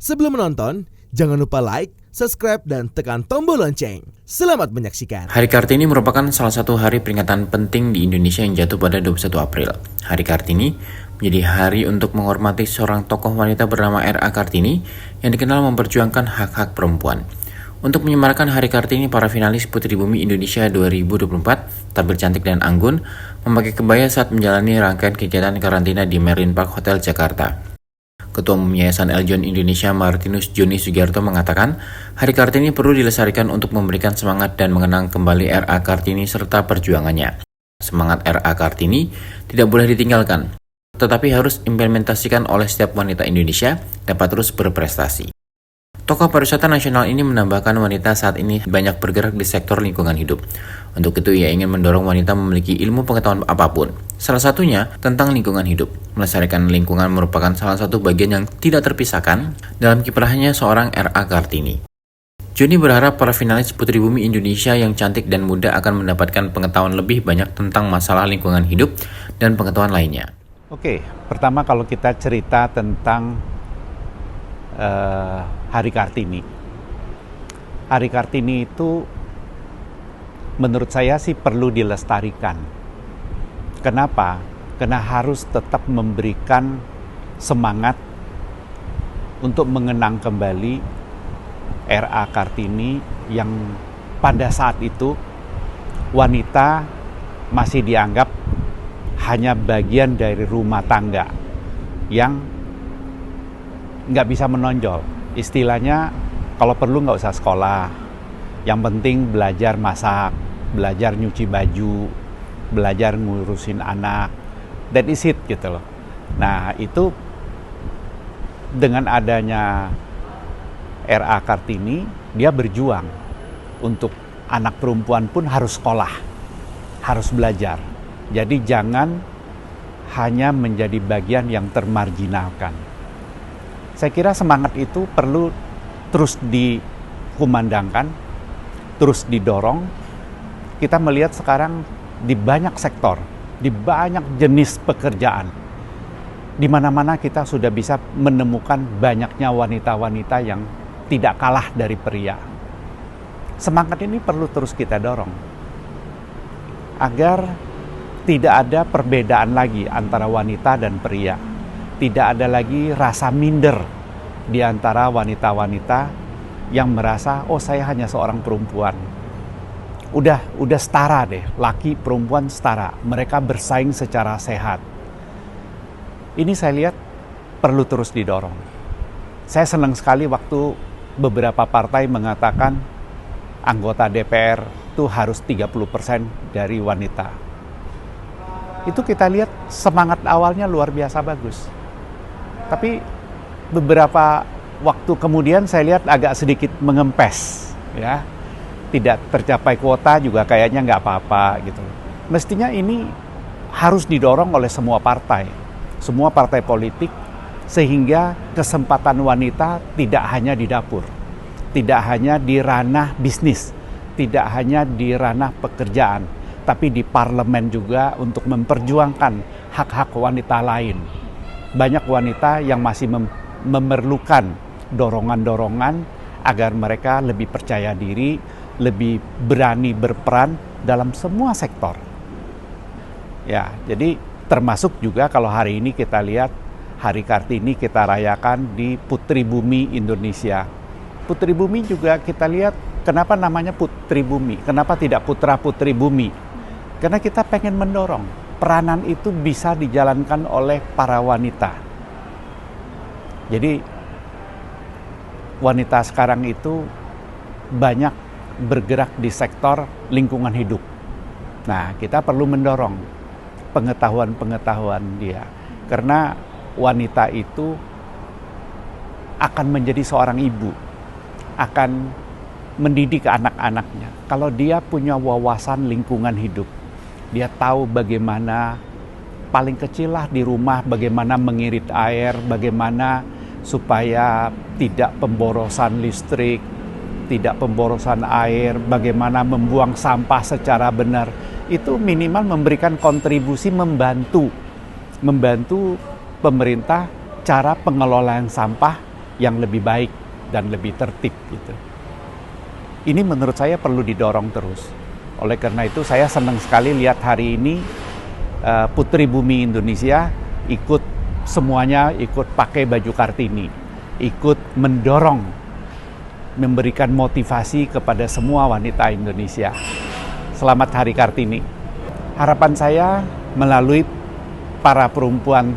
Sebelum menonton, jangan lupa like, subscribe, dan tekan tombol lonceng. Selamat menyaksikan. Hari Kartini merupakan salah satu hari peringatan penting di Indonesia yang jatuh pada 21 April. Hari Kartini menjadi hari untuk menghormati seorang tokoh wanita bernama R.A. Kartini yang dikenal memperjuangkan hak-hak perempuan. Untuk menyemarakan Hari Kartini, para finalis Putri Bumi Indonesia 2024 tampil cantik dan anggun, memakai kebaya saat menjalani rangkaian kegiatan karantina di Marine Park Hotel Jakarta. Ketua Umum Yayasan Eljon Indonesia Martinus Joni Sugiarto mengatakan, Hari Kartini perlu dilestarikan untuk memberikan semangat dan mengenang kembali R.A. Kartini serta perjuangannya. Semangat R.A. Kartini tidak boleh ditinggalkan, tetapi harus implementasikan oleh setiap wanita Indonesia dapat terus berprestasi. Tokoh pariwisata nasional ini menambahkan wanita saat ini banyak bergerak di sektor lingkungan hidup. Untuk itu ia ingin mendorong wanita memiliki ilmu pengetahuan apapun. Salah satunya tentang lingkungan hidup. Melestarikan lingkungan merupakan salah satu bagian yang tidak terpisahkan dalam kiprahnya seorang R.A. Kartini. Joni berharap para finalis Putri Bumi Indonesia yang cantik dan muda akan mendapatkan pengetahuan lebih banyak tentang masalah lingkungan hidup dan pengetahuan lainnya. Oke, pertama kalau kita cerita tentang Hari Kartini. Hari Kartini itu menurut saya sih perlu dilestarikan. Kenapa? Karena harus tetap memberikan semangat untuk mengenang kembali R.A. Kartini yang pada saat itu wanita masih dianggap hanya bagian dari rumah tangga yang nggak bisa menonjol. Istilahnya kalau perlu nggak usah sekolah, yang penting belajar masak, belajar nyuci baju, belajar ngurusin anak, that is it gitu loh. Nah itu dengan adanya R.A. Kartini, dia berjuang untuk anak perempuan pun harus sekolah, harus belajar. Jadi jangan hanya menjadi bagian yang termarginalkan. Saya kira semangat itu perlu terus dikumandangkan, terus didorong. Kita melihat sekarang di banyak sektor, di banyak jenis pekerjaan, di mana-mana kita sudah bisa menemukan banyaknya wanita-wanita yang tidak kalah dari pria. Semangat ini perlu terus kita dorong, agar tidak ada perbedaan lagi antara wanita dan pria. Tidak ada lagi rasa minder di antara wanita-wanita yang merasa, oh saya hanya seorang perempuan. Udah setara deh, laki perempuan setara. Mereka bersaing secara sehat. Ini saya lihat perlu terus didorong. Saya senang sekali waktu beberapa partai mengatakan anggota DPR itu harus 30% dari wanita. Itu kita lihat semangat awalnya luar biasa bagus. Tapi beberapa waktu kemudian saya lihat agak sedikit mengempes, ya. Tidak tercapai kuota juga kayaknya nggak apa-apa gitu. Mestinya ini harus didorong oleh semua partai politik, sehingga kesempatan wanita tidak hanya di dapur, tidak hanya di ranah bisnis, tidak hanya di ranah pekerjaan, tapi di parlemen juga untuk memperjuangkan hak-hak wanita lain. Banyak wanita yang masih memerlukan dorongan-dorongan agar mereka lebih percaya diri, lebih berani berperan dalam semua sektor. Ya, jadi termasuk juga kalau hari ini kita lihat Hari Kartini kita rayakan di Putri Bumi Indonesia. Putri Bumi juga kita lihat kenapa namanya Putri Bumi, kenapa tidak Putra Putri Bumi? Karena kita pengen mendorong peranan itu bisa dijalankan oleh para wanita. Jadi wanita sekarang itu banyak bergerak di sektor lingkungan hidup. Nah, kita perlu mendorong pengetahuan-pengetahuan dia. Karena wanita itu akan menjadi seorang ibu, akan mendidik anak-anaknya. Kalau dia punya wawasan lingkungan hidup, dia tahu bagaimana paling kecil lah di rumah, bagaimana mengirit air, bagaimana supaya tidak pemborosan listrik, tidak pemborosan air, bagaimana membuang sampah secara benar. Itu minimal memberikan kontribusi membantu pemerintah cara pengelolaan sampah yang lebih baik dan lebih tertib gitu. Ini menurut saya perlu didorong terus. Oleh karena itu saya senang sekali lihat hari ini Putri Bumi Indonesia semuanya ikut pakai baju Kartini, ikut mendorong, memberikan motivasi kepada semua wanita Indonesia. Selamat Hari Kartini. Harapan saya melalui para perempuan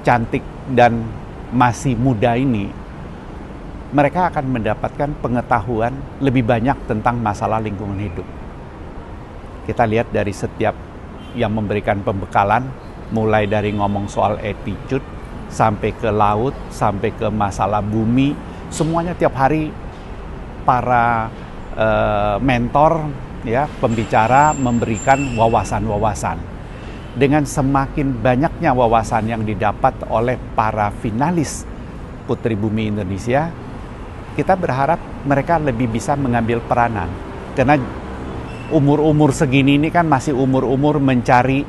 cantik dan masih muda ini, mereka akan mendapatkan pengetahuan lebih banyak tentang masalah lingkungan hidup. Kita lihat dari setiap yang memberikan pembekalan, mulai dari ngomong soal attitude, sampai ke laut, sampai ke masalah bumi, semuanya tiap hari para mentor, ya, pembicara memberikan wawasan-wawasan. Dengan semakin banyaknya wawasan yang didapat oleh para finalis Putri Bumi Indonesia, kita berharap mereka lebih bisa mengambil peranan. Karena umur-umur segini ini kan masih umur-umur mencari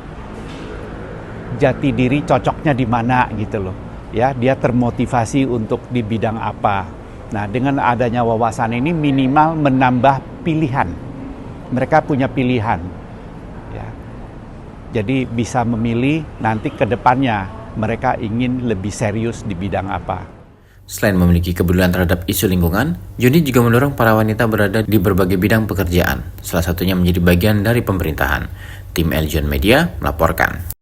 jati diri, cocoknya di mana gitu loh. Ya, dia termotivasi untuk di bidang apa. Nah, dengan adanya wawasan ini minimal menambah pilihan. Mereka punya pilihan. Ya. Jadi bisa memilih nanti ke depannya mereka ingin lebih serius di bidang apa. Selain memiliki kepedulian terhadap isu lingkungan, Joni juga mendorong para wanita berada di berbagai bidang pekerjaan, salah satunya menjadi bagian dari pemerintahan. Tim Eljon Media melaporkan.